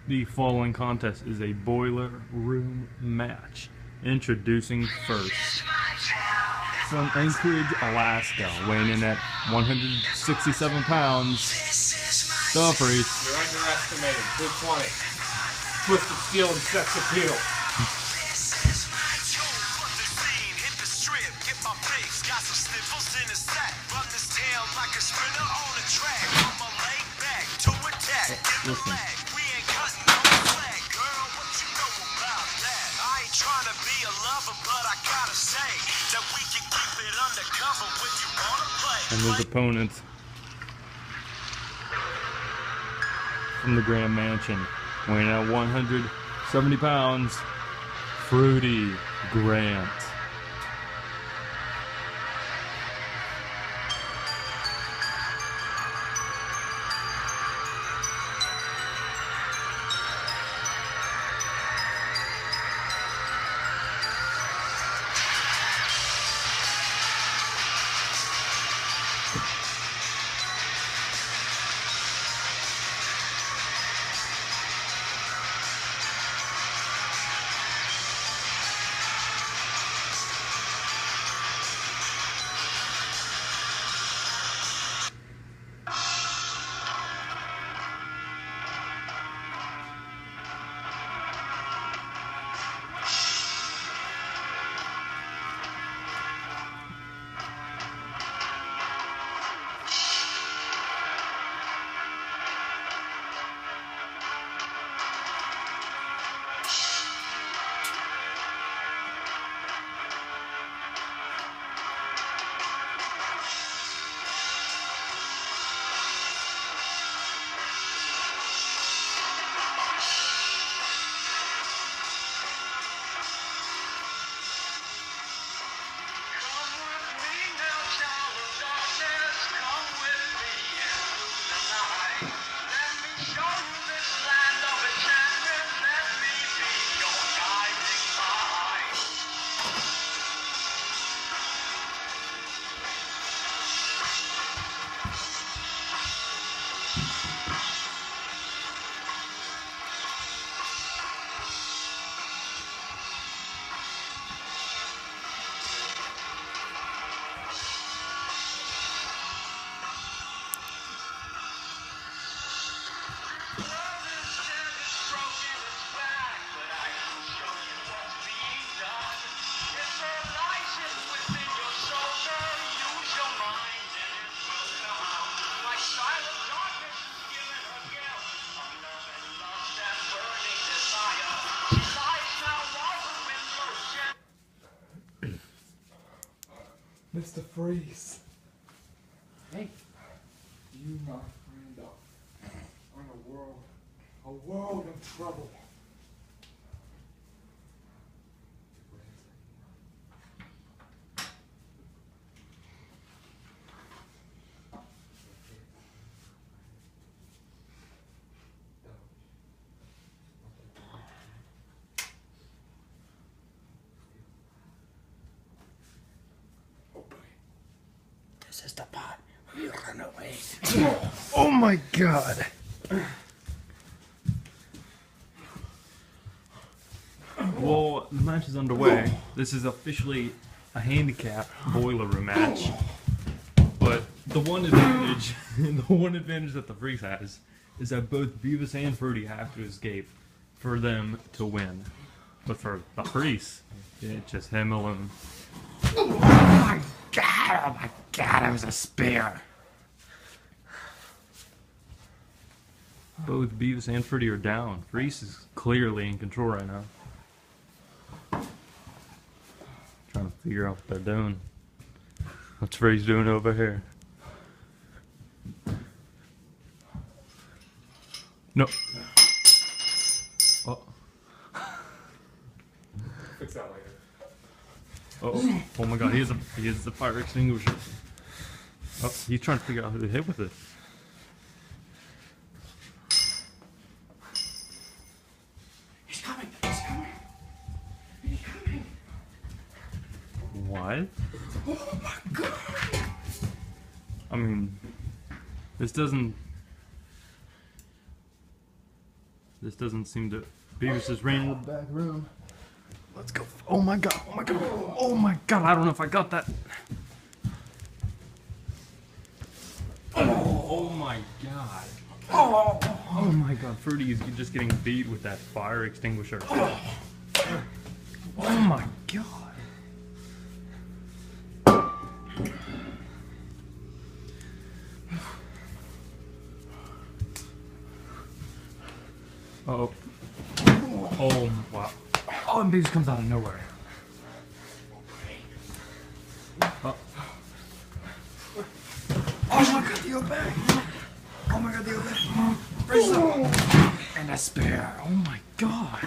The following contest is a boiler room match. Introducing first. From Anchorage, Alaska, weighing in at 167 pounds, the Freace. You're underestimated. 220. Twisted steel and sex appeal. Listen. Trying to be a lover, but I gotta say that we can keep it undercover when you wanna play. And his opponent from the Grand Mansion, weighing at 170 pounds, Fruity Grant. Mr. Freace. Hey. You, my friend, are in a world of trouble. This is the part where you run away. Oh my god! Well, the match is underway. This is officially a handicap boiler room match. But the one advantage, that the Freace has, is that both Beavis and Fruity have to escape for them to win. But for the Freace, it's just him alone. Oh my god, it was a spear. Both Beavis and Fruity are down. Freace is clearly in control right now. Trying to figure out what they're doing. What's Freace doing over here? No. Oh. Fix that later. Oh. Oh my god, he has the fire extinguisher. Oh, he's trying to figure out who to hit with it. He's coming. He's coming. He's coming. What? Oh my god. I mean, this doesn't... This doesn't seem to. Beavis just ran in the back room. Let's go. Oh my god. Oh my god. Oh my god. I don't know if I got that. Oh my god. Oh my god. Fruity is just getting beat with that fire extinguisher. Oh my god. Oh. Oh, wow. Oh, and Beavis comes out of nowhere. Oh. Oh my god, the bag. Oh my god, the bag. And a spear. Oh my god.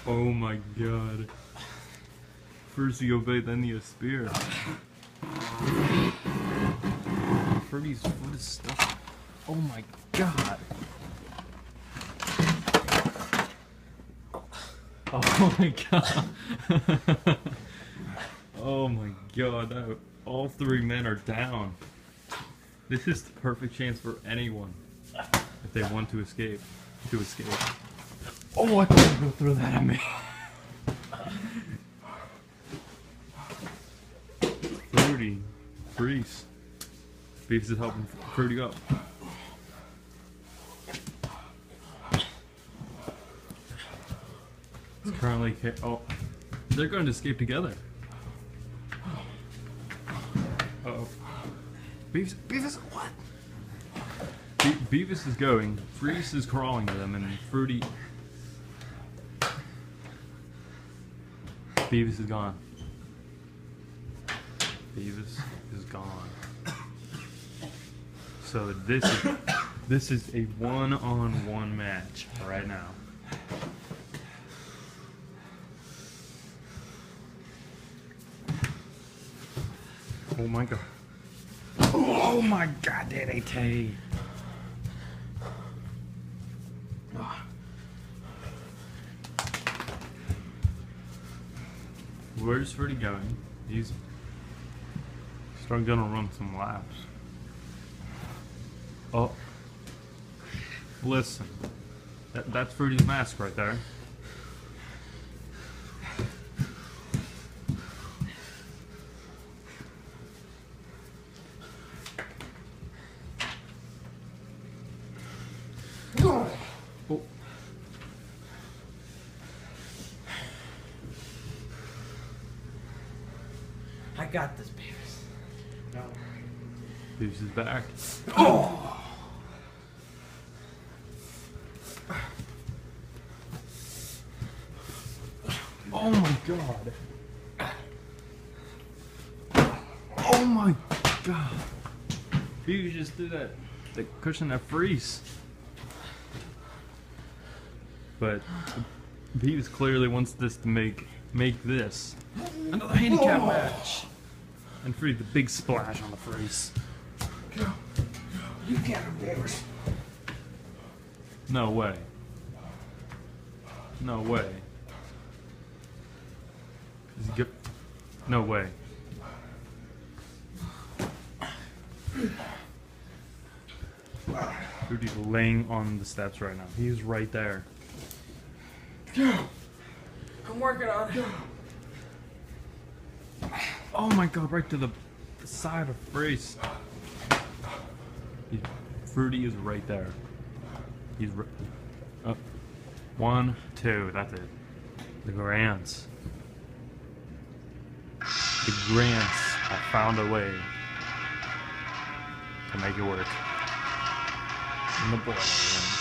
Oh my god. First the obey, then the spear. Freddy's foot is stuck. Oh my god. Oh my god. Oh my god. All three men are down. This is the perfect chance for anyone if they want to escape. Oh, I couldn't go through that at me. Fruity. Freace. Beavis is helping Fruity up. It's currently. Oh, they're going to escape together. Uh-oh. Beavis, what? Beavis is going. Freace is crawling to them, and Fruity. Beavis is gone. Beavis is gone. So this is a one-on-one match right now. Oh my god. Oh my god, DDT. Where's Fruity going? He's gonna run some laps. Oh. Listen. That's Fruity's mask right there. Oh. I got this, Beavis. No. Beavis is back. Oh! Oh my god. Oh my god. Beavis just did that. The cushion that Freace. But Beavis clearly wants this to make this another handicap match. And Fruity the big splash on the Freace. You can't, Beavis. No way. No way. Is he good? No way. Fruity's laying on the steps right now. He's right there. I'm working on it. Oh my god, right to the side of Freace. Fruity is right there. He's right. Up. 1, 2, that's it. The Grants. The Grants have found a way to make it work. In the boiler room.